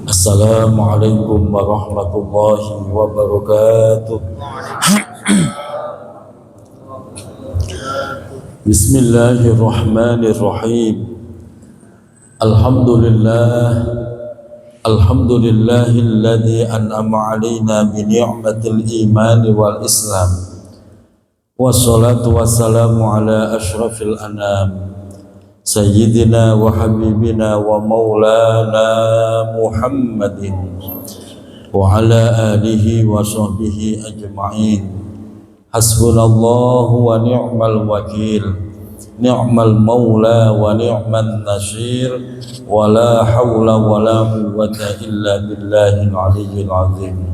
Assalamualaikum warahmatullahi wabarakatuh. Bismillahirrahmanirrahim. Alhamdulillahilladzi an'ama 'alaina bi ni'matil iman wal islam. Wassalatu wassalamu ala asyrafil anam Sayyidina wa habibina wa maulana Muhammadin wa ala alihi wa sahbihi ajma'in. Hasbunallahu wa ni'mal wakil, ni'mal maula wa ni'man nasir, wa la hawla wa la quwwata illa billahil aliyyil azim.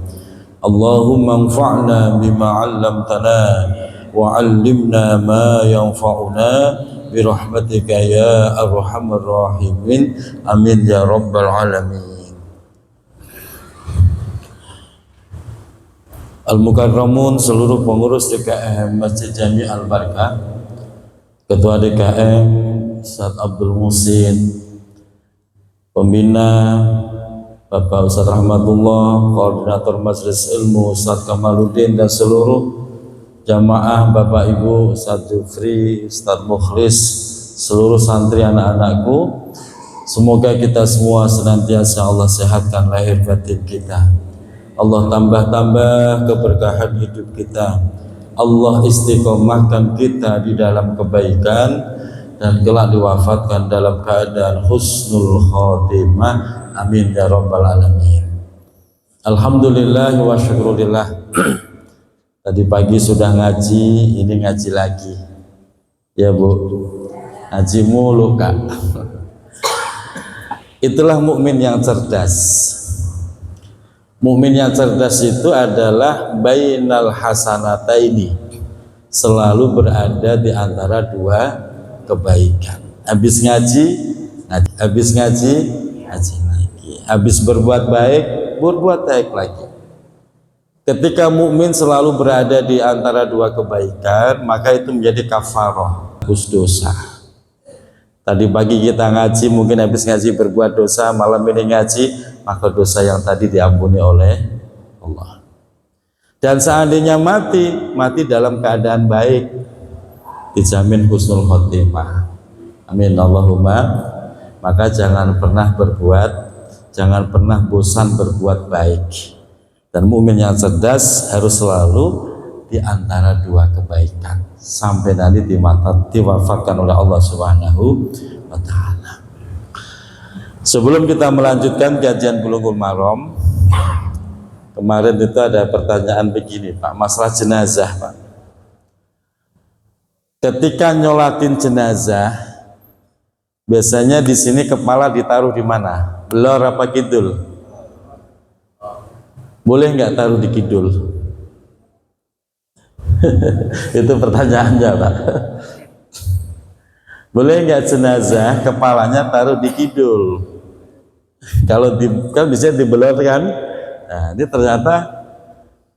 Allahumma anfa'na bima 'allamtana wa 'allimna ma yanfa'una birahmatika ya arhamar rahimin, amin ya rabbal alamin. Al-Mukarramun, seluruh pengurus DKM Masjid Jami Al-Barakah, Ketua DKM Ustaz Abdul Muhsin, Pembina Bapak Ustaz Rahmatullah, Koordinator Majelis Ilmu Ustaz Kamaluddin, dan seluruh jamaah Bapak Ibu, Ustaz Jufri, Ustaz Mukhlis, seluruh santri anak-anakku, semoga kita semua senantiasa Allah sehatkan lahir batin kita, Allah tambah-tambah keberkahan hidup kita, Allah istiqomahkan kita di dalam kebaikan, dan kelak diwafatkan dalam keadaan husnul khotimah, amin ya rabbal alamin. Alhamdulillah wa syukurillah. Tadi pagi sudah ngaji, ini ngaji lagi. Ya Bu, ngaji mulu Kak. Itulah mukmin yang cerdas. Mukmin yang cerdas itu adalah bainal hasanataini, selalu berada di antara dua kebaikan. Habis ngaji, habis ngaji, ngaji lagi. Habis berbuat baik, berbuat baik lagi. Ketika mukmin selalu berada di antara dua kebaikan, maka itu menjadi kafarah, hapus dosa. Tadi pagi kita ngaji, mungkin habis ngaji berbuat dosa, malam ini ngaji, maka dosa yang tadi diampuni oleh Allah. Dan seandainya mati dalam keadaan baik, dijamin husnul khotimah. Amin Allahumma. Maka jangan pernah bosan berbuat baik. Dan mukmin yang cerdas harus selalu di antara dua kebaikan sampai nanti diwafatkan oleh Allah Subhanahu wa taala. Sebelum kita melanjutkan kajian Bulughul Maram, kemarin itu ada pertanyaan begini Pak, masalah jenazah Pak. Ketika nyolatin jenazah, biasanya di sini kepala ditaruh di mana? Belor apa kidul? Boleh nggak taruh di kidul? Itu pertanyaannya Pak. Boleh nggak jenazah kepalanya taruh di kidul? Kalau kan bisa dibelor kan? Nah, ini ternyata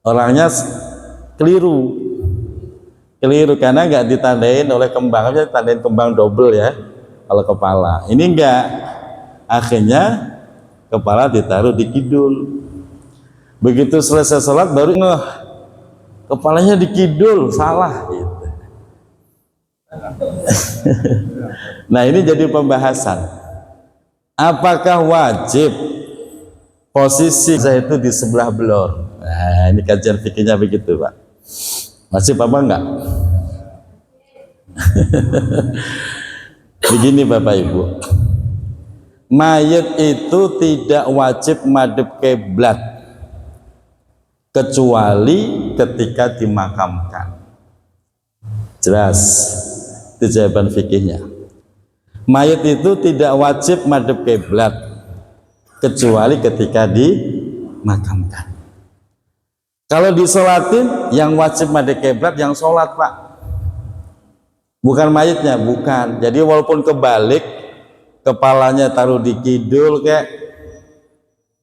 orangnya keliru karena nggak ditandain oleh kembangnya, tandain kembang double ya kalau kepala. Ini enggak, akhirnya kepala ditaruh di kidul. Begitu selesai sholat baru kepalanya di kidul, salah gitu. Nah ini jadi pembahasan, apakah wajib posisi saya itu di sebelah belor? Nah ini kajian fikihnya begitu Pak. Wajib apa enggak? Begini Bapak Ibu, mayit itu tidak wajib madhep kiblat kecuali ketika dimakamkan. Jelas, itu jawaban fikihnya. Mayit itu tidak wajib madhep kiblat kecuali ketika dimakamkan. Kalau disolatin, yang wajib madhep kiblat yang sholat Pak, bukan mayitnya, bukan. Jadi walaupun kebalik, kepalanya taruh di kidul kayak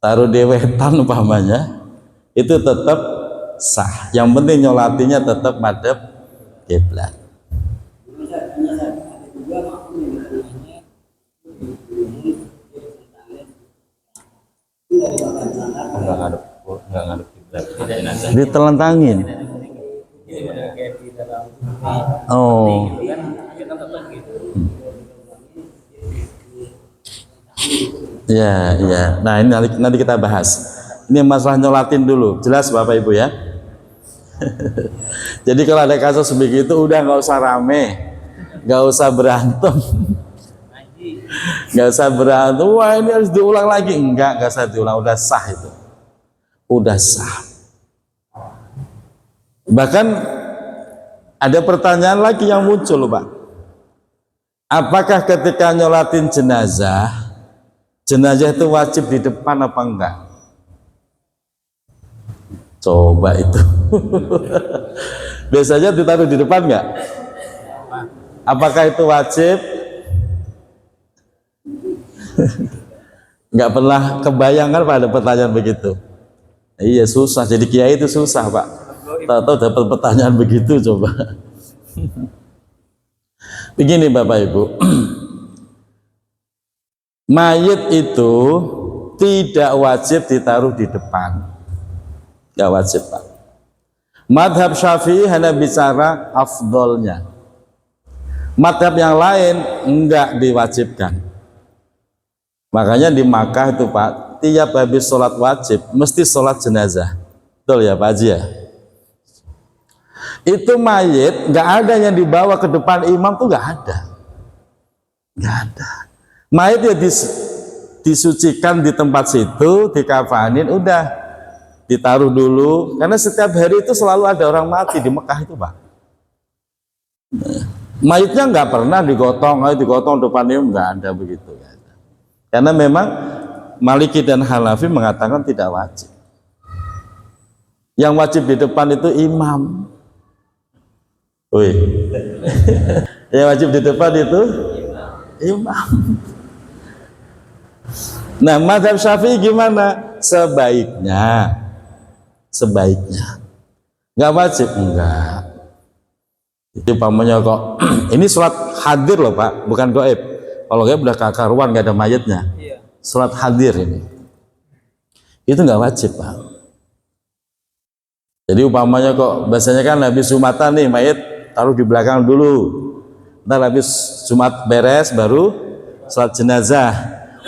taruh di wetan umpamanya, itu tetap sah. Yang penting nyolatinya tetap madhep kiblat. Enggak ngadep kiblat. Ditelentangin. Oh. Ya, ya. Nah, ini nanti kita bahas. Ini masalah nyolatin dulu. Jelas Bapak Ibu ya? Jadi kalau ada kasus begitu udah nggak usah rame, nggak usah berantem, nggak usah berantem. Wah ini harus diulang lagi, nggak usah diulang, udah sah itu, udah sah. Bahkan ada pertanyaan lagi yang muncul Pak, apakah ketika nyolatin jenazah itu wajib di depan apa enggak? Coba itu. Biasanya ditaruh di depan nggak? Apakah itu wajib? Nggak pernah kebayangkan pada pertanyaan begitu. Iya susah, jadi kiai itu susah Pak. Tahu-tahu dapat pertanyaan begitu coba. Begini Bapak Ibu, mayit itu tidak wajib ditaruh di depan. Gak wajib Pak. Madhab Syafi'i hanya bicara afdolnya. Madhab yang lain enggak diwajibkan. Makanya di Makkah itu Pak, tiap habis sholat wajib mesti sholat jenazah. Betul ya Pak Haji ya? Itu mayit nggak ada yang dibawa ke depan imam tuh nggak ada. Nggak ada. Mayit ya disucikan di tempat situ, dikafanin, udah ditaruh dulu, karena setiap hari itu selalu ada orang mati di Mekah itu Pak. Mayitnya nggak pernah digotong depan imam, nggak ada begitu. Karena memang Maliki dan Hanafi mengatakan tidak wajib. Yang wajib di depan itu imam. Wih. Yang wajib di depan itu imam. Nah, mazhab Syafi'i gimana? Sebaiknya nggak wajib, enggak. Itu pamannya kok ini sholat hadir loh Pak, bukan gaib. Kalau gaib udah kakaruan nggak ada mayatnya. Sholat hadir ini itu nggak wajib Pak. Jadi umpamanya kok biasanya kan habis Jumatan nih mayat taruh di belakang dulu, ntar habis Jumat beres baru sholat jenazah.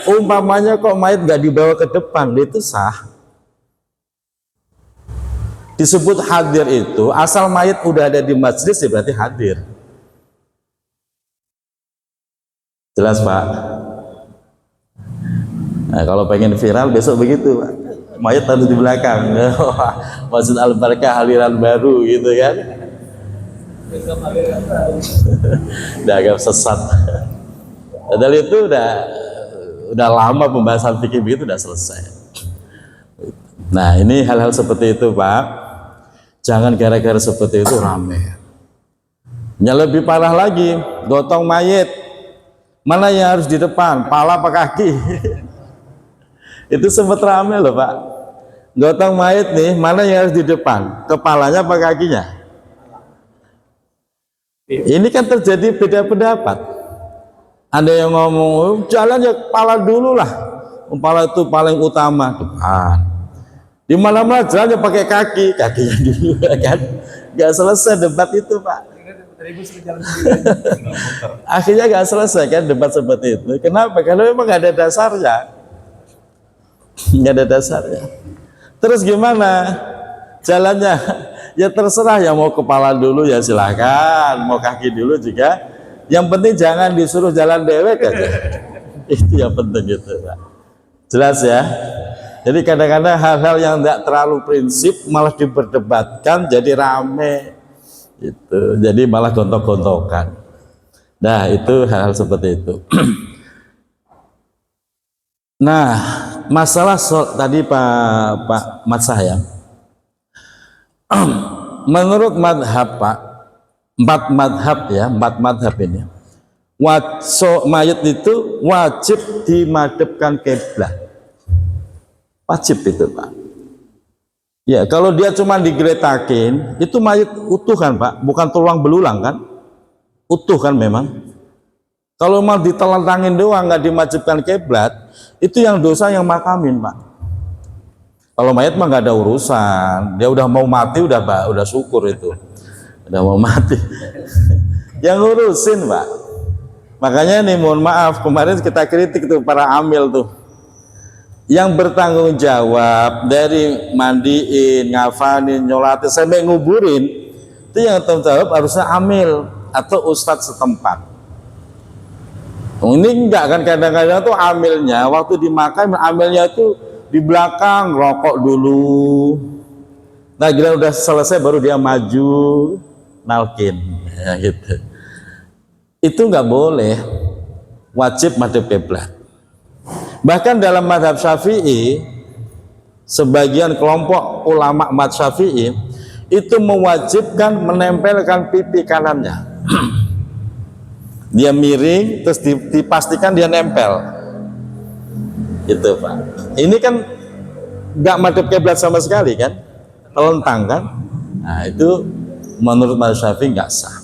Umpamanya kok mayat nggak dibawa ke depan, itu sah. Disebut hadir itu asal mayat udah ada di majelis ya berarti hadir. Jelas Pak? Nah, kalau pengen viral besok begitu Pak, mayat taruh di belakang. Masjid Al-Barkah aliran baru gitu kan. Udah agak sesat. Padahal itu udah lama pembahasan fikih begitu udah selesai. Nah ini hal-hal seperti itu Pak, jangan gara-gara seperti itu rame. Yang lebih parah lagi, gotong mayit, mana yang harus di depan, pala apa kaki? Itu sempat rame loh Pak. Gotong mayit nih, mana yang harus di depan, kepalanya apa kakinya? Ini kan terjadi beda pendapat. Ada yang ngomong jalan ya kepala dulu lah, kepala itu paling utama depan. Di mana-mana jalannya pakai kakinya dulu kan, nggak selesai debat itu Pak. Akhirnya nggak selesai kan debat seperti itu. Kenapa? Karena memang nggak ada dasarnya, nggak ada dasarnya. Terus gimana jalannya? Ya terserah, yang mau kepala dulu ya silakan, mau kaki dulu juga. Yang penting jangan disuruh jalan dewek aja. Itu yang penting gitu Pak. Jelas ya. Jadi kadang-kadang hal-hal yang tidak terlalu prinsip malah diperdebatkan jadi rame itu, jadi malah gontok-gontokan. Nah itu hal-hal seperti itu. Nah masalah tadi Pak Mat Sayang, menurut madhab Pak, empat madhab ini mayat itu wajib dimadepkan kiblat, wajib itu Pak. Ya kalau dia cuma digeretakin itu mayat utuh kan Pak, bukan tulang belulang kan, utuh kan memang. Kalau mau ditelentangin doang nggak dimajibkan kiblat, itu yang dosa yang makamin, Pak. Kalau mayat mah nggak ada urusan, dia udah mau mati udah syukur itu, udah mau mati. Yang ngurusin, Pak. Makanya nih mohon maaf kemarin kita kritik tuh para amil tuh, yang bertanggung jawab dari mandiin, ngafanin, nyolatin sampai nguburin, itu yang tanggung jawab harusnya amil atau ustadz setempat. Ini enggak kan, kadang-kadang tuh amilnya waktu di makam, amilnya tuh di belakang rokok dulu. Nah, gila udah selesai baru dia maju nalkin, ya, gitu. Itu nggak boleh, wajib madhab kiblat. Bahkan dalam madhab Syafi'i, sebagian kelompok ulama madhab Syafi'i itu mewajibkan menempelkan pipi kanannya. Dia miring terus dipastikan dia nempel, gitu Pak. Ini kan nggak madhab kiblat sama sekali kan, telentang kan. Nah itu menurut madhab Syafi'i nggak sah.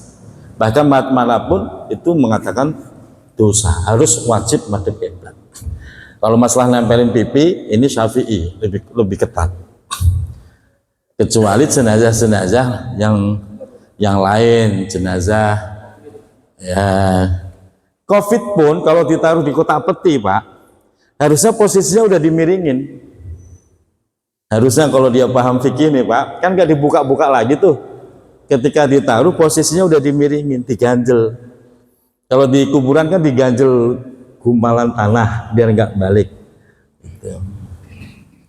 Bahkan madhab manapun itu mengatakan dosa, harus wajib madhab kiblat. Kalau masalah nempelin pipi ini Syafi'i lebih ketat. Kecuali jenazah-jenazah yang lain, jenazah ya COVID pun kalau ditaruh di kotak peti, Pak, harusnya posisinya udah dimiringin. Harusnya kalau dia paham fikih nih, Pak, kan gak dibuka-buka lagi tuh. Ketika ditaruh posisinya udah dimiringin, diganjel. Kalau di kuburan kan diganjel gumpalan tanah biar nggak balik.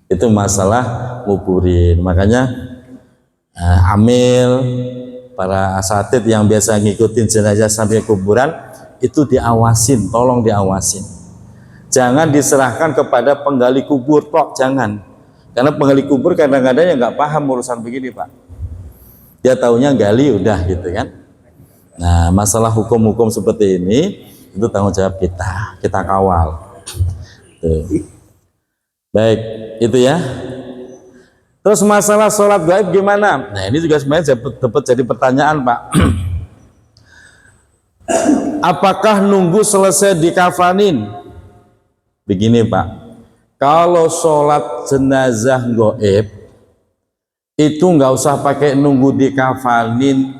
Itu masalah nguburin. Makanya amil, para asatid yang biasa ngikutin jenazah sampai kuburan itu diawasin, tolong diawasin. Jangan diserahkan kepada penggali kubur tok, jangan. Karena penggali kubur kadang-kadang yang nggak paham urusan begini, Pak. Dia taunya gali udah gitu kan. Nah, masalah hukum-hukum seperti ini itu tanggung jawab kita kawal. Tuh. Baik, itu ya. Terus masalah sholat gaib gimana? Nah ini juga sebenarnya dapat jadi pertanyaan, Pak. Apakah nunggu selesai dikafanin? Begini, Pak. Kalau sholat jenazah gaib itu nggak usah pakai nunggu dikafanin.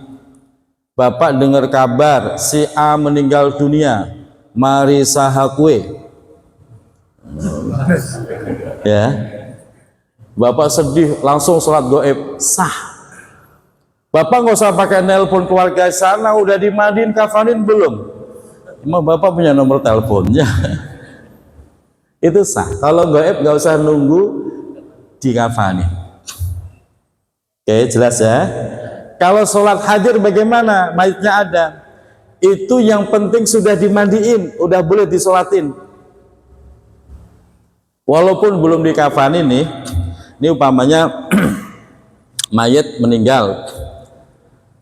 Bapak dengar kabar si A meninggal dunia, mari sahakwe. Ya. Bapak sedih, langsung sholat gaib, sah. Bapak nggak usah pakai nelpon keluarga sana, udah dimandiin, kafanin belum? Emang Bapak punya nomor teleponnya? Itu sah. Kalau gaib nggak usah nunggu dikafanin. Oke, jelas ya. Kalau sholat hadir bagaimana? Mayitnya ada. Itu yang penting sudah dimandiin, udah boleh disolatin. Walaupun belum dikafanin nih. Ini umpamanya mayat meninggal,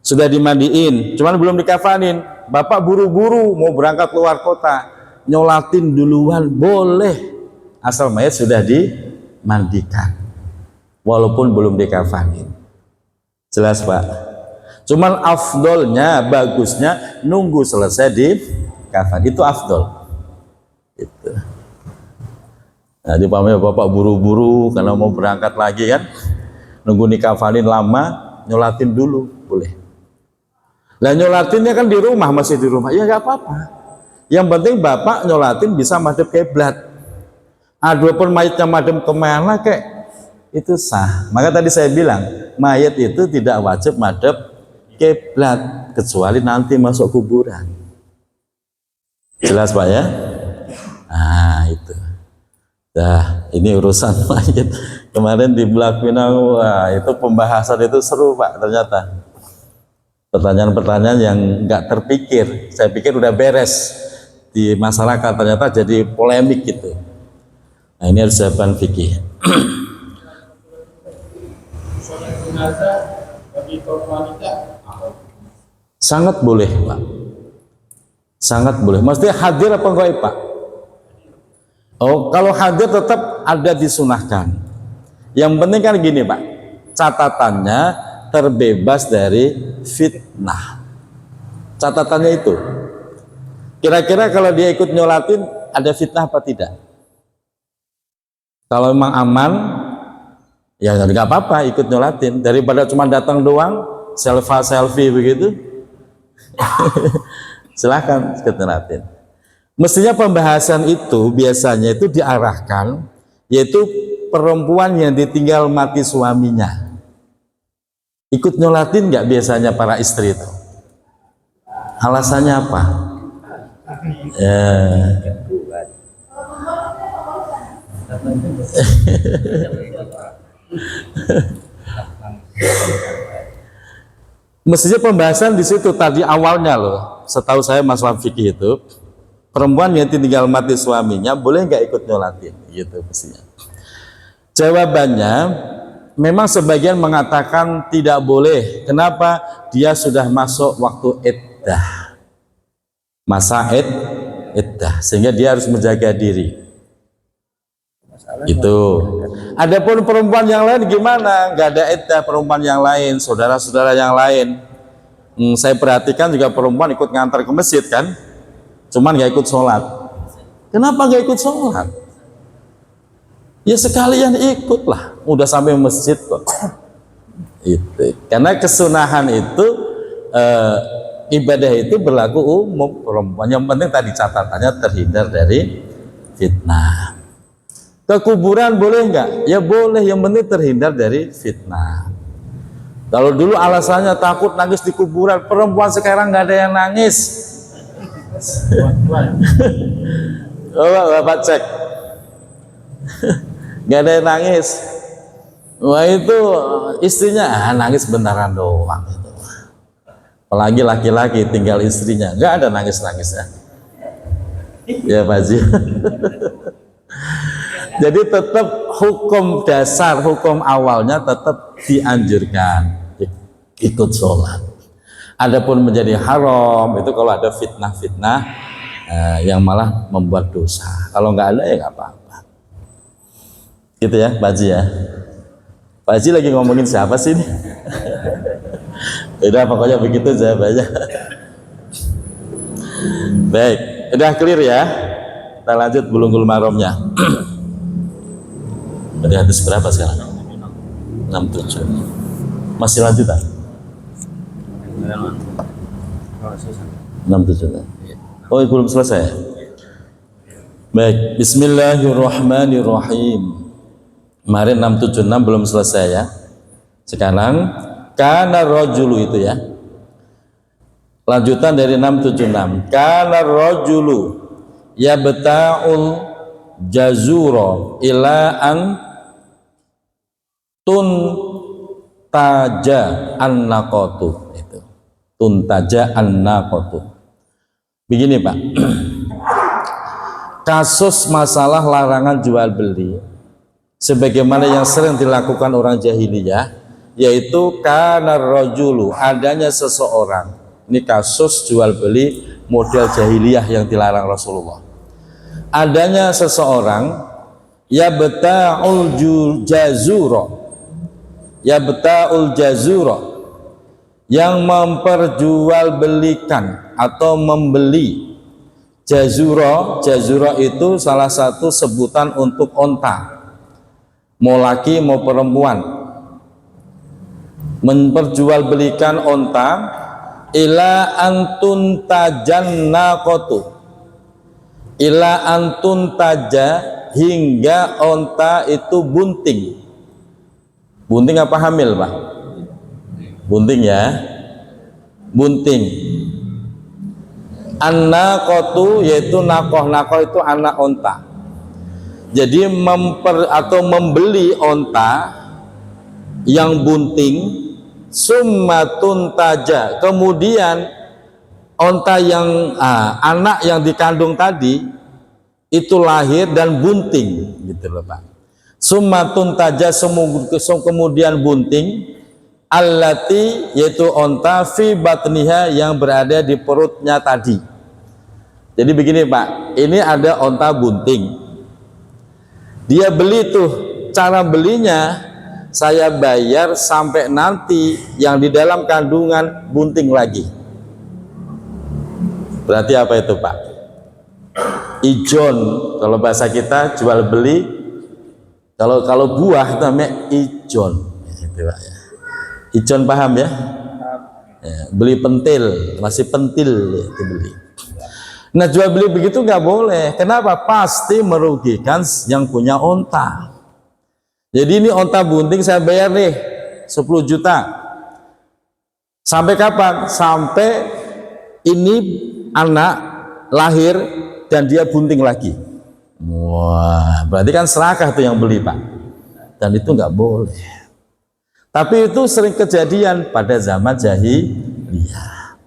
sudah dimandiin, cuman belum dikafanin. Bapak buru-buru mau berangkat luar kota, nyolatin duluan boleh, asal mayat sudah dimandikan, walaupun belum dikafanin. Jelas, Pak? Cuman afdolnya, bagusnya nunggu selesai dikafan, itu afdol. Itu. Nah, umpamanya Bapak buru-buru karena mau berangkat lagi kan, nunggu dikafanin lama, nyolatin dulu boleh. Lah nyolatinnya kan di rumah, masih di rumah, ya nggak apa-apa. Yang penting Bapak nyolatin bisa madhab kiblat. Adapun mayatnya madhab kemana kek, itu sah. Maka tadi saya bilang mayat itu tidak wajib madhab kiblat kecuali nanti masuk kuburan. Jelas, Pak ya? Nah itu. Nah, ini urusan mayat. Kemarin di Blak Pinang, wah itu pembahasan itu seru, Pak, ternyata. Pertanyaan-pertanyaan yang nggak terpikir. Saya pikir udah beres di masyarakat, ternyata jadi polemik gitu. Nah, ini harus jawaban fikih. Sangat boleh, Pak. Sangat boleh. Maksudnya hadir apa enggak, Pak? Oh, kalau hadir tetap ada disunahkan. Yang penting kan gini, Pak, catatannya terbebas dari fitnah. Catatannya itu Kira-kira kalau dia ikut nyolatin ada fitnah apa tidak? Kalau memang aman, ya nggak apa-apa ikut nyolatin, daripada cuma datang doang selfie begitu. Silahkan ikut nyolatin. Mestinya pembahasan itu biasanya itu diarahkan, yaitu perempuan yang ditinggal mati suaminya ikut nyolatin nggak biasanya para istri itu? Alasannya apa? Mestinya pembahasan di situ tadi awalnya loh. Setahu saya masalah fikih itu, perempuan yang tinggal mati suaminya boleh nggak ikut nyolatin, gitu mestinya. Jawabannya, memang sebagian mengatakan tidak boleh. Kenapa? Dia sudah masuk waktu iddah, masa iddah, sehingga dia harus menjaga diri. Itu. Adapun perempuan yang lain gimana? Nggak ada iddah perempuan yang lain, saudara-saudara yang lain. Saya perhatikan juga perempuan ikut ngantar ke masjid kan, cuman nggak ikut sholat. Kenapa nggak ikut sholat? Ya sekalian ikutlah, udah sampai masjid kok. Itu. Karena kesunahan itu ibadah itu berlaku umum perempuan. Yang penting tadi catatannya terhindar dari fitnah. Ke kuburan boleh nggak? Ya boleh, yang penting terhindar dari fitnah. Kalau dulu alasannya takut nangis di kuburan, perempuan sekarang nggak ada yang nangis. Coba Bapak cek. Nggak ada yang nangis. Wah itu istrinya nangis bentaran doang gitu. Apalagi laki-laki tinggal istrinya, nggak ada nangis-nangisnya. Ya Pak Haji. Jadi tetap hukum dasar, hukum awalnya tetap dianjurkan ikut sholat. Adapun menjadi haram itu kalau ada fitnah-fitnah yang malah membuat dosa. Kalau nggak ada ya nggak apa-apa. Gitu ya Pak Haji ya. Pak Haji lagi ngomongin siapa sih ini? Udah pokoknya begitu jawabannya. Baik, udah clear ya. Kita lanjut bulunggul maromnya. Berarti hadis berapa sekarang? 67. Masih lanjutan? 67. Oh belum selesai. Baik, bismillahirrahmanirrahim. Kemarin 676 belum selesai ya. Sekarang kana rajulu itu ya. Lanjutan dari 676. Kana rajulu yabta'ul jazura ila an tuntaja an-naqatu itu. Tuntaja an-naqatu. Begini Pak. Kasus masalah larangan jual beli sebagaimana yang sering dilakukan orang jahiliyah, yaitu kana rajulu, adanya seseorang. Ini kasus jual beli model jahiliyah yang dilarang Rasulullah. Adanya seseorang yabta'ul jazura, yabta'ul jazura, yang memperjualbelikan atau membeli jazura. Jazura itu salah satu sebutan untuk onta, mau laki mau perempuan, memperjualbelikan onta ila antun tajan naqatu, ila antun taja, hingga onta itu bunting. Bunting apa hamil Pak? Bunting ya, bunting. An-naqatu yaitu nakoh. Nakoh itu anak onta. Jadi membeli onta yang bunting, summatun taja, kemudian onta yang anak yang dikandung tadi itu lahir dan bunting gitu loh Pak. Summatun taja, kemudian bunting, allati yaitu onta fi batniha, yang berada di perutnya tadi. Jadi begini Pak, ini ada onta bunting, dia beli tuh, cara belinya saya bayar sampai nanti yang di dalam kandungan bunting lagi. Berarti apa itu Pak? Ijon, kalau bahasa kita jual beli, kalau buah itu namanya ijon. Gitu, Pak, ya. Ijon paham ya? Ya, beli pentil, masih pentil itu beli. Nah jual beli begitu nggak boleh. Kenapa? Pasti merugikan yang punya onta. Jadi ini onta bunting saya bayar nih 10 juta. Sampai kapan? Sampai ini anak lahir dan dia bunting lagi. Wah, berarti kan serakah tuh yang beli, Pak. Dan itu nggak boleh. Tapi itu sering kejadian pada zaman jahiliyah.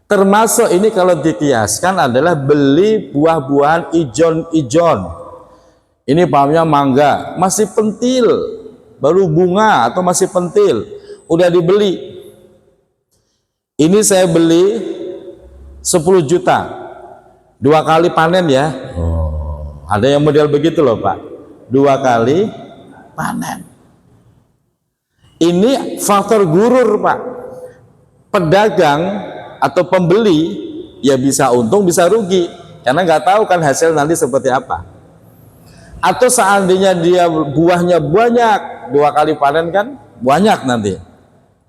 Termasuk ini kalau dikiaskan adalah beli buah-buahan ijon-ijon. Ini pahamnya mangga, masih pentil, baru bunga atau masih pentil, udah dibeli. Ini saya beli 10 juta, 2 kali panen ya. Oh, ada yang model begitu loh Pak, 2 kali panen. Ini faktor gurur Pak. Pedagang atau pembeli ya bisa untung bisa rugi karena nggak tahu kan hasil nanti seperti apa. Atau seandainya dia buahnya banyak, 2 kali panen kan banyak nanti,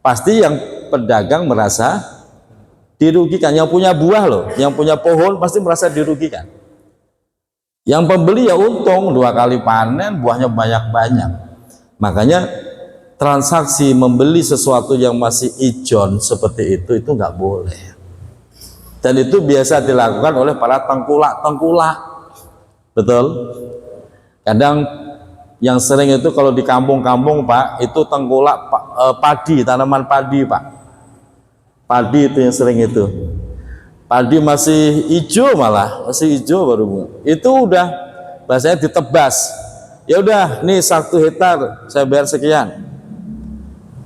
pasti yang pedagang merasa dirugikan. Yang punya buah loh, yang punya pohon pasti merasa dirugikan. Yang pembeli ya untung, 2 kali panen buahnya banyak-banyak. Makanya transaksi membeli sesuatu yang masih ijon seperti itu nggak boleh. Dan itu biasa dilakukan oleh para tengkulak. Betul? Kadang yang sering itu kalau di kampung-kampung Pak, itu tengkulak padi, tanaman padi Pak. Padi itu yang sering itu. Padi masih hijau malah, masih hijau baru bunga. Itu udah bahasanya ditebas. Ya udah, nih 1 hektar saya bayar sekian.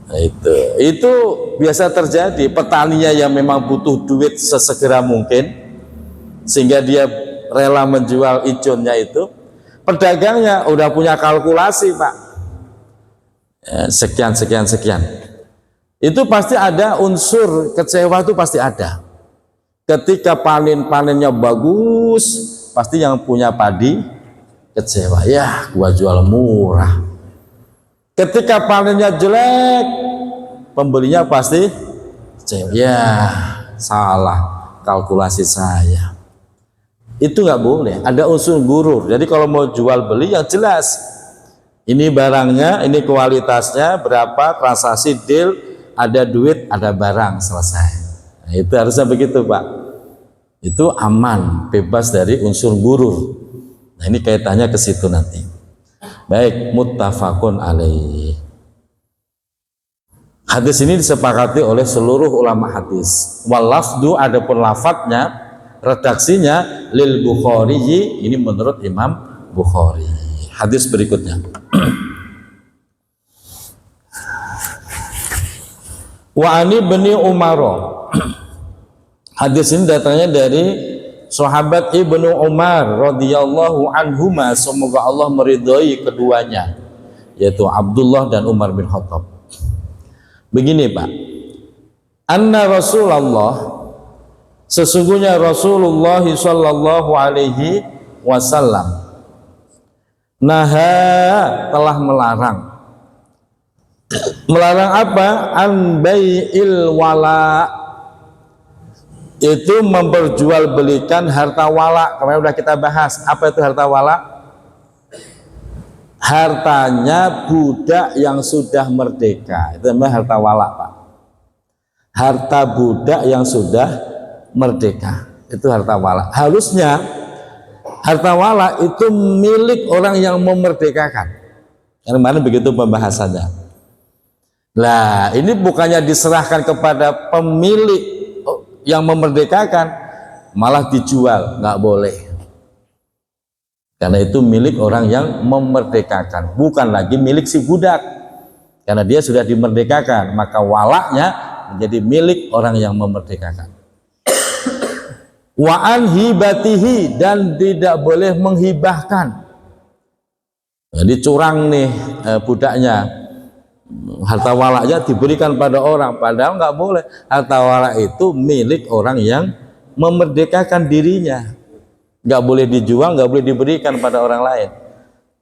Nah, itu biasa terjadi. Petaninya yang memang butuh duit sesegera mungkin sehingga dia rela menjual ijonnya itu. Pedagangnya udah punya kalkulasi Pak, sekian. Itu pasti ada unsur kecewa, itu pasti ada. Ketika panennya bagus, pasti yang punya padi kecewa, ya gua jual murah. Ketika panennya jelek, pembelinya pasti kecewa, ya salah kalkulasi saya. Itu nggak boleh, ada unsur gurur. Jadi kalau mau jual beli yang jelas, ini barangnya, ini kualitasnya berapa, transaksi deal, ada duit, ada barang, selesai. Nah, itu harusnya begitu Pak. Itu aman, bebas dari unsur gurur. Nah ini kaitannya ke situ nanti. Baik, muttafaqun alaih. Hadis ini disepakati oleh seluruh ulama hadis. Wal lafdu, adapun lafadznya, redaksinya lil Bukhari, ini menurut Imam Bukhari. Hadis berikutnya. Wa ani bani Umar. Hadis ini datangnya dari sahabat Ibnu Umar radhiyallahu anhuma, semoga Allah meridhai keduanya, yaitu Abdullah dan Umar bin Khattab. Begini Pak, anna Rasulullah, sesungguhnya Rasulullah sallallahu alaihi wasallam, naha, telah melarang. Melarang apa? An bai'il wala, itu memperjualbelikan harta wala. Kemarin sudah kita bahas, apa itu harta wala? Hartanya budak yang sudah merdeka, itu namanya harta wala Pak. Harta budak yang sudah merdeka, itu harta wala. Harusnya harta wala itu milik orang yang memerdekakan. Kemarin begitu pembahasannya. Nah ini bukannya diserahkan kepada pemilik yang memerdekakan, malah dijual, nggak boleh. Karena itu milik orang yang memerdekakan, bukan lagi milik si budak. Karena dia sudah dimerdekakan, maka walaknya menjadi milik orang yang memerdekakan. Wa an hibatihi, dan tidak boleh menghibahkan. Jadi curang nih budaknya, harta walaknya diberikan pada orang, padahal nggak boleh. Harta walak itu milik orang yang memerdekakan dirinya. nggak boleh dijual, nggak boleh diberikan pada orang lain.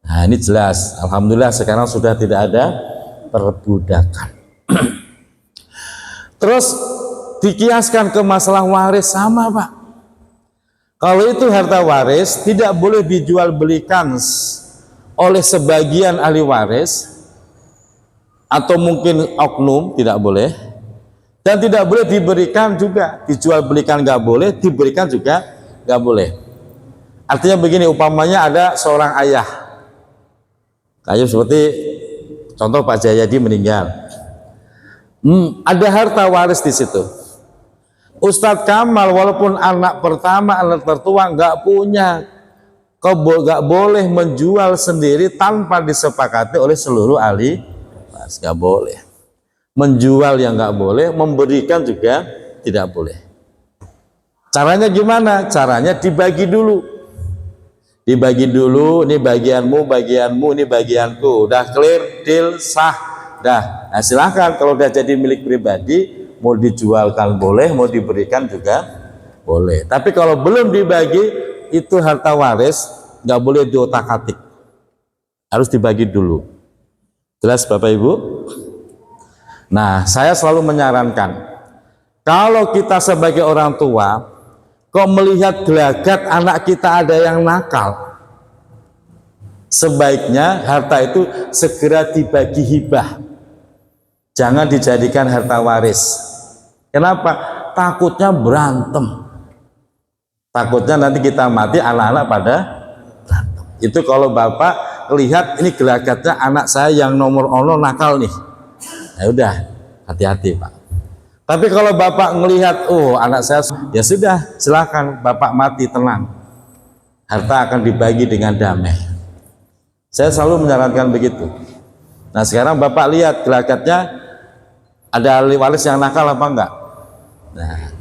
Nah ini jelas, alhamdulillah sekarang sudah tidak ada perbudakan. Terus dikiaskan ke masalah waris sama Pak. Kalau itu harta waris tidak boleh dijual belikan oleh sebagian ahli waris atau mungkin oknum, tidak boleh, dan tidak boleh diberikan juga. Dijual belikan nggak boleh, diberikan juga nggak boleh. Artinya begini, umpamanya ada seorang ayah, kayak seperti contoh Pak Jayadi meninggal, ada harta waris di situ. Ustadz Kamal walaupun anak pertama, anak tertua, nggak punya, nggak boleh menjual sendiri tanpa disepakati oleh seluruh ahli waris, nggak boleh. Menjual yang nggak boleh, memberikan juga tidak boleh. Caranya gimana? Caranya dibagi dulu. Dibagi dulu, ini bagianmu, bagianmu, ini bagianku. Udah clear, deal, sah. Dah. Nah, silahkan kalau udah jadi milik pribadi, mau dijualkan boleh, mau diberikan juga boleh. Tapi kalau belum dibagi, itu harta waris, nggak boleh diotak-atik. Harus dibagi dulu. Jelas Bapak Ibu? Nah, saya selalu menyarankan, kalau kita sebagai orang tua, kok melihat gelagat anak kita ada yang nakal, sebaiknya harta itu segera dibagi hibah, jangan dijadikan harta waris. Kenapa? Takutnya berantem, takutnya nanti kita mati anak-anak pada berantem. Itu kalau bapak lihat ini gelagatnya anak saya yang nomor 0 nakal nih, ya udah hati-hati Pak. Tapi kalau bapak melihat, oh anak saya, ya sudah, silakan bapak mati tenang. Harta akan dibagi dengan damai. Saya selalu menyarankan begitu. Nah sekarang bapak lihat gelagatnya ada ahli waris yang nakal apa enggak? Nah,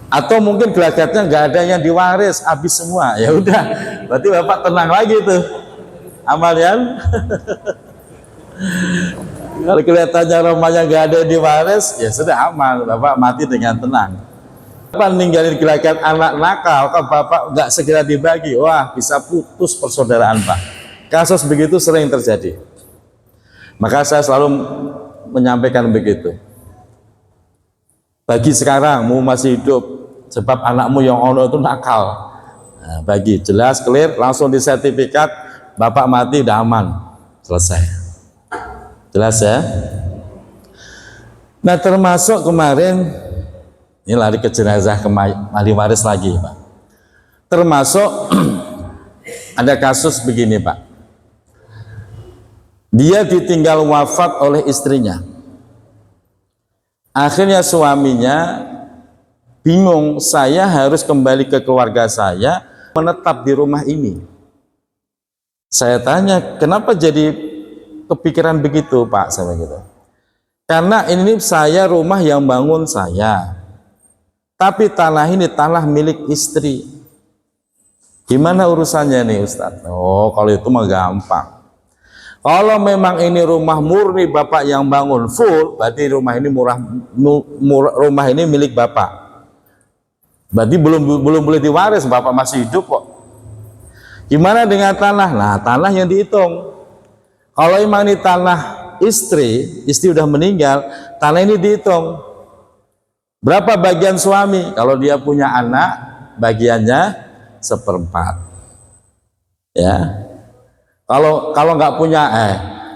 atau mungkin gelagatnya nggak ada yang diwaris, habis semua. Ya udah, berarti bapak tenang lagi tuh, amalian. Kalau kelihatannya rumahnya nggak ada yang diwaris, ya sudah aman, bapak mati dengan tenang. Bapak ninggalin gelagat anak nakal, kalau bapak nggak segera dibagi, wah bisa putus persaudaraan Pak. Kasus begitu sering terjadi. Maka saya selalu menyampaikan begitu. Bagi sekarang, mu masih hidup, sebab anakmu yang ono itu nakal. Nah, bagi jelas, clear, langsung disertifikat, bapak mati udah aman, selesai. Jelas ya. Nah termasuk kemarin ini lari ke jenazah ahli waris lagi Pak. Termasuk ada kasus begini Pak. Dia ditinggal wafat oleh istrinya. Akhirnya suaminya bingung, saya harus kembali ke keluarga saya, menetap di rumah ini. Saya tanya, kenapa jadi kepikiran begitu Pak? Saya gitu. Karena ini saya rumah yang bangun saya, tapi tanah ini tanah milik istri. Gimana urusannya nih Ustadz? Oh kalau itu mah gampang. Kalau memang ini rumah murni bapak yang bangun full, berarti rumah ini rumah ini milik bapak. Berarti belum boleh diwaris, bapak masih hidup kok. Gimana dengan tanah? Nah tanah yang dihitung. Kalau memang ini tanah istri udah meninggal, tanah ini dihitung. Berapa bagian suami? Kalau dia punya anak, bagiannya 1/4. Ya. Kalau nggak punya,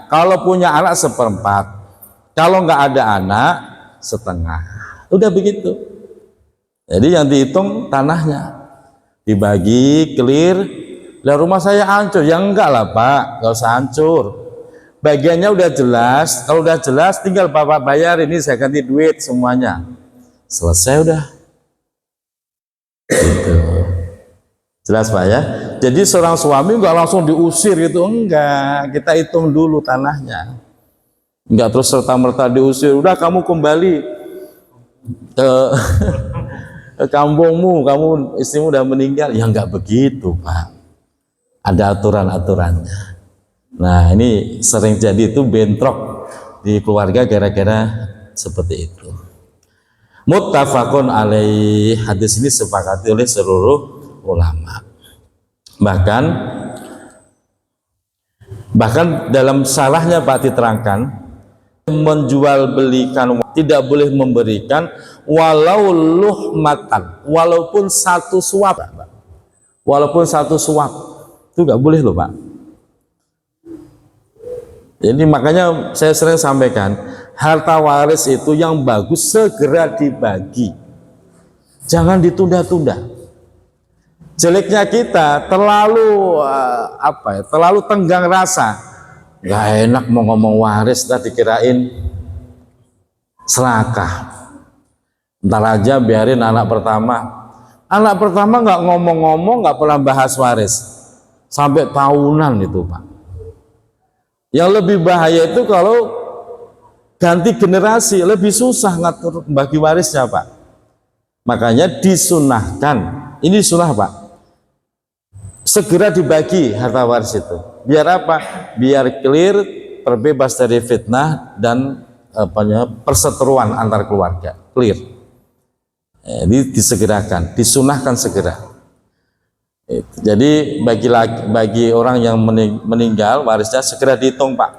kalau punya anak 1/4. Kalau nggak ada anak, 1/2. Udah begitu. Jadi yang dihitung tanahnya, dibagi clear. Lah rumah saya hancur, ya enggak lah Pak, nggak usah hancur. Bagiannya udah jelas, kalau udah jelas tinggal bapak bayar, ini saya ganti duit semuanya, selesai udah. Gitu. Jelas Pak ya. Jadi seorang suami nggak langsung diusir gitu, enggak. Kita hitung dulu tanahnya, enggak terus serta-merta diusir. Udah kamu kembali ke kampungmu, kamu istrimu udah meninggal. Ya enggak begitu Pak. Ada aturan-aturannya. Nah ini sering jadi itu bentrok di keluarga gara-gara seperti itu. Muttafaqun alaih, hadis ini sepakati oleh seluruh ulama. Bahkan dalam salahnya Pak diterangkan, menjual belikan tidak boleh memberikan walau luhmatan, walaupun satu suap, itu nggak boleh loh Pak. Jadi makanya saya sering sampaikan, harta waris itu yang bagus segera dibagi, jangan ditunda-tunda. Jeleknya kita terlalu terlalu tenggang rasa, nggak enak mau ngomong waris, tadi dikirain serakah. Ntar aja biarin anak pertama nggak ngomong-ngomong, nggak pernah bahas waris sampai tahunan itu Pak. Yang lebih bahaya itu kalau ganti generasi, lebih susah ngatur bagi warisnya Pak. Makanya disunahkan, ini sunnah Pak, segera dibagi harta waris itu. Biar apa? Biar clear, terbebas dari fitnah dan perseteruan antar keluarga. Clear. Ini disegerakan, disunahkan segera. Jadi bagi orang yang meninggal warisnya segera dihitung Pak.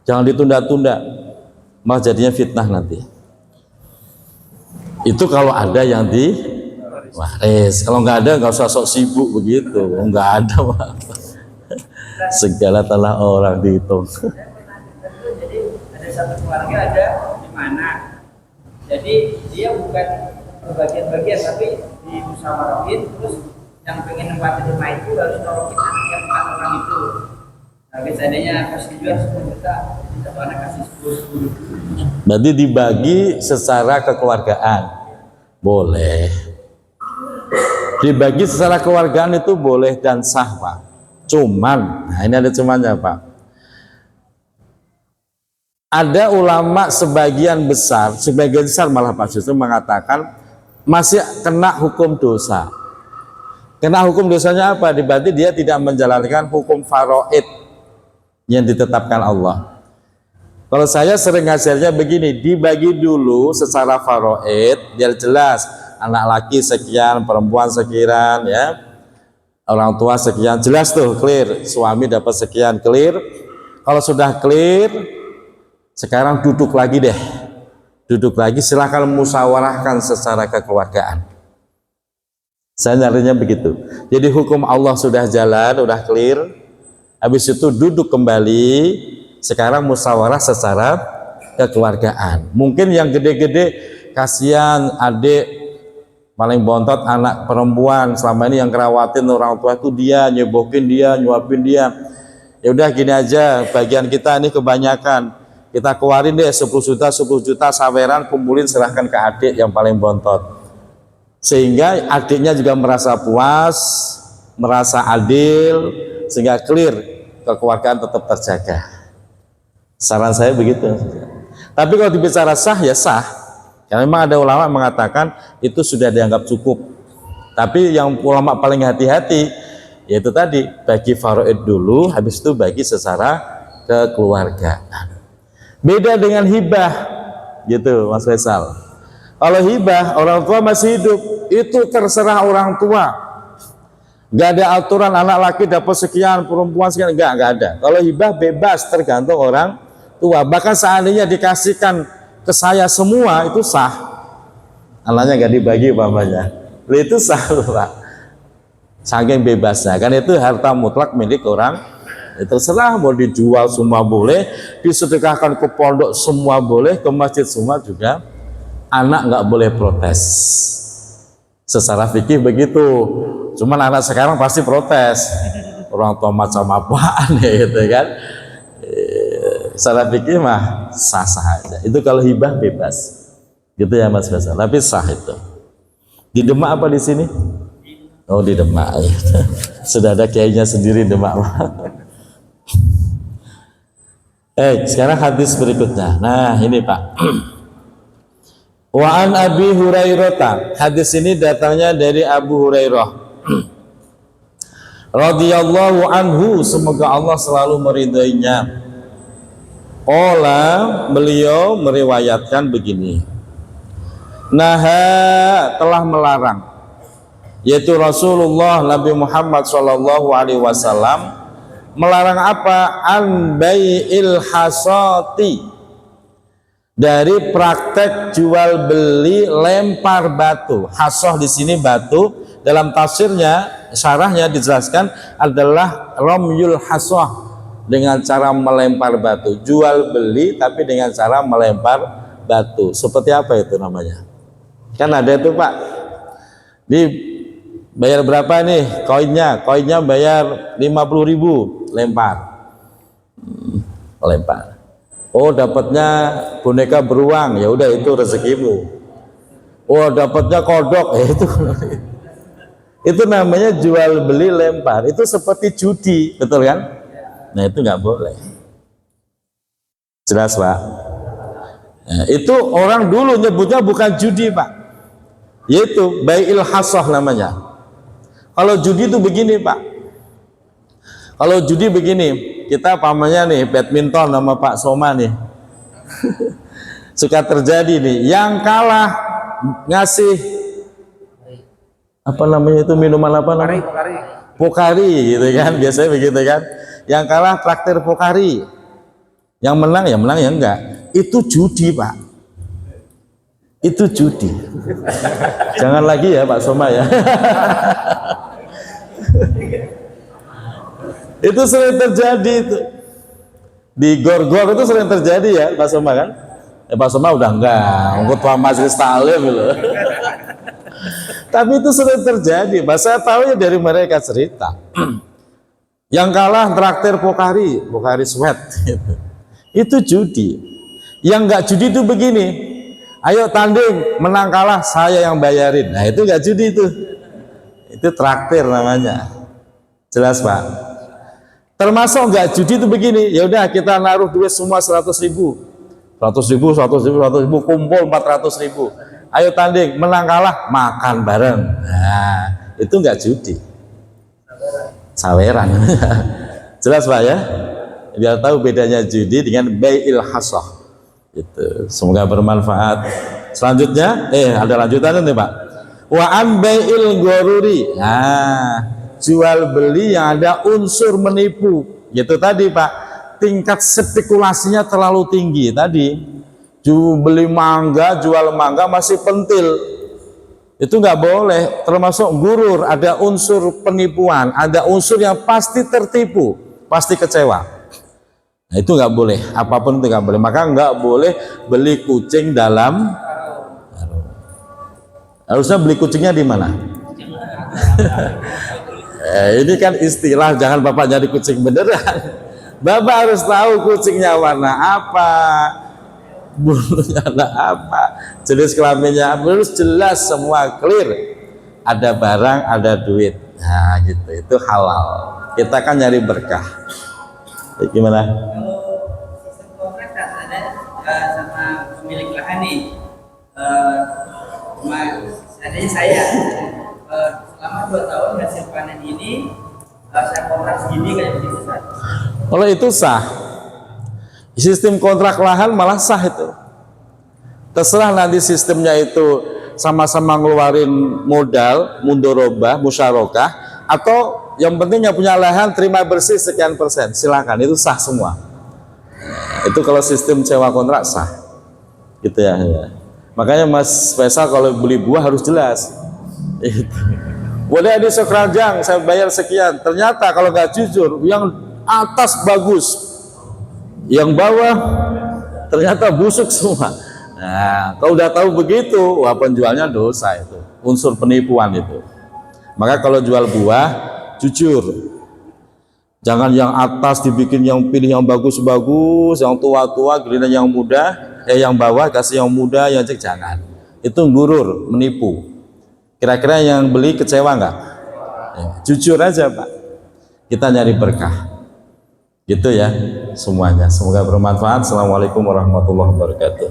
Jangan ditunda-tunda, malah jadinya fitnah nanti. Itu kalau ada yang di waris. Kalau nggak ada, nggak usah sok sibuk begitu. Nggak ada Pak. Segala tanah orang dihitung. Jadi ada satu keluarga ada di mana. Jadi dia bukan perbagian-bagian, tapi di musyawarohin, terus yang pengen nempatin rumah itu harus nolongin anak yang 4 orang itu. Nah, seandainya persetujuan 10 juta, satu anak kasih 10. Berarti dibagi secara kekeluargaan, boleh. Dibagi secara kekeluargaan itu boleh dan sah Pak. Cuman, nah ini ada cumannya Pak. Ada ulama sebagian besar malah Pak justru mengatakan masih kena hukum dosa. Kena hukum dosanya apa? Berarti dia tidak menjalankan hukum faraid yang ditetapkan Allah. Kalau saya sering ngajarnya begini, dibagi dulu secara faraid biar jelas, anak laki sekian, perempuan sekian, ya, orang tua sekian, jelas tuh, clear. Suami dapat sekian, clear. Kalau sudah clear, sekarang duduk lagi deh, silahkan musyawarahkan secara kekeluargaan. Saya nyarinya begitu. Jadi hukum Allah sudah jalan, sudah clear. Habis itu duduk kembali. Sekarang musyawarah secara kekeluargaan. Mungkin yang gede-gede, kasihan adik paling bontot anak perempuan, selama ini yang kerawatin orang tua itu dia, nyebokin dia, nyuapin dia. Ya udah gini aja, bagian kita ini kebanyakan. Kita keluarin deh 10 juta saweran, kumpulin serahkan ke adik yang paling bontot. Sehingga adiknya juga merasa puas, merasa adil, sehingga clear, kekeluargaan tetap terjaga. Saran saya begitu. Tapi kalau dibicara sah, ya sah. Karena memang ada ulama mengatakan itu sudah dianggap cukup. Tapi yang ulama paling hati-hati, yaitu tadi, bagi faraid dulu, habis itu bagi secara kekeluargaan. Beda dengan hibah, gitu Mas Faisal. Kalau hibah, orang tua masih hidup, itu terserah orang tua. Gak ada aturan anak laki dapat sekian, perempuan sekian, gak ada. Kalau hibah bebas, tergantung orang tua. Bahkan seandainya dikasihkan ke saya semua, itu sah. Anaknya gak dibagi umpamanya, itu sah Pak. Saking bebasnya, kan itu harta mutlak milik orang. Itu terserah, mau dijual semua boleh, disedekahkan ke pondok semua boleh, ke masjid semua juga. Anak nggak boleh protes. Secara fikih begitu. Cuman anak sekarang pasti protes. Orang tua macam apaan ya, gitu kan. Secara fikih mah sah-sah aja. Itu kalau hibah bebas. Gitu ya Mas Faisal. Tapi sah itu. Di Demak apa di sini? Oh di Demak. Sudah ada kiainya sendiri Demak. Sekarang hadis berikutnya. Nah ini Pak. Wa an Abi Hurairah. Hadis ini datangnya dari Abu Hurairah radhiyallahu anhu, semoga Allah selalu meridainya. Qala, beliau meriwayatkan begini. Naha, telah melarang, yaitu Rasulullah Nabi Muhammad Shallallahu Alaihi Wasallam melarang apa? An bai'il hasati, dari praktek jual beli lempar batu. Hasoh di sini batu, dalam tafsirnya syarahnya dijelaskan adalah romyul hasoh, dengan cara melempar batu. Jual beli tapi dengan cara melempar batu. Seperti apa itu namanya? Kan ada itu Pak, bayar berapa nih koinnya? Koinnya bayar 50.000, lempar. Lempar. Oh dapatnya boneka beruang, ya udah itu rezekimu. Oh dapatnya kodok, ya itu namanya jual beli lempar. Itu seperti judi, betul kan? Nah itu nggak boleh. Jelas Pak? Nah, itu orang dulu nyebutnya bukan judi Pak, yaitu bai'il hasoh namanya. Kalau judi itu begini Pak, kalau judi begini, kita pamannya nih badminton sama Pak Soma nih suka terjadi nih, yang kalah ngasih apa namanya itu, minuman apa namanya, Pokari gitu kan, biasanya begitu kan, yang kalah traktir Pokari, yang menang ya menang, ya enggak. Itu judi Pak, itu judi. Jangan lagi ya Pak Soma ya. Itu sering terjadi itu di gor-gor, itu sering terjadi ya Pak Soma kan? Pak Soma udah enggak, ketua majelis taklim gitu. Tapi itu sering terjadi. Saya tahu ya dari mereka cerita. Yang kalah traktir Pokari sweat gitu. Itu judi. Yang enggak judi itu begini, ayo tanding, menang kalah saya yang bayarin. Nah itu enggak judi itu traktir namanya. Jelas Pak? Termasuk enggak judi itu begini, ya udah kita naruh duit semua 100.000, kumpul 400.000. Ayo tanding, menang kalah makan bareng. Nah, itu enggak judi, saweran. Jelas Pak ya? Biar tahu bedanya judi dengan bai'il hasoh. Itu semoga bermanfaat. Selanjutnya, ada lanjutannya nih Pak. Wa an bai'il goruri. Nah, jual beli yang ada unsur menipu, gitu tadi Pak, tingkat spekulasinya terlalu tinggi tadi. Beli mangga, jual mangga masih pentil, itu nggak boleh, termasuk gurur, ada unsur penipuan, ada unsur yang pasti tertipu, pasti kecewa. Nah itu nggak boleh, apapun itu nggak boleh. Maka nggak boleh beli kucing dalam karung. Harusnya beli kucingnya di mana? Ini kan istilah, jangan Bapak jadi kucing beneran. Bapak harus tahu kucingnya warna apa, bulunya apa, jenis kelaminnya harus jelas, semua clear. Ada barang, ada duit. Nah gitu, itu halal. Kita kan nyari berkah. Gimana? Kalau sistem kontrak kan ada sama pemilik lahan nih, adanya saya selama 2 tahun hasil panen ini saya kontrak segini kayak begitu Ustaz. Kalau itu sah, sistem kontrak lahan malah sah itu. Terserah nanti sistemnya itu sama-sama ngeluarin modal, mundorobah, musyarakah, atau yang penting yang punya lahan terima bersih sekian persen, silakan, itu sah semua. Itu kalau sistem sewa kontrak sah, gitu ya. Makanya Mas Faisal kalau beli buah harus jelas. Boleh di sekeranjang saya bayar sekian, ternyata kalau nggak jujur, yang atas bagus, yang bawah ternyata busuk semua. Nah, kalau udah tahu begitu, wah penjualnya dosa, itu unsur penipuan itu. Maka kalau jual buah, jujur, jangan yang atas dibikin, yang pilih yang bagus-bagus, yang tua-tua giliran yang muda, yang bawah kasih yang muda, yang cek, jangan. Itu gurur, menipu. Kira-kira yang beli kecewa nggak? Jujur aja Pak, kita nyari berkah. Gitu ya semuanya. Semoga bermanfaat. Assalamualaikum warahmatullahi wabarakatuh.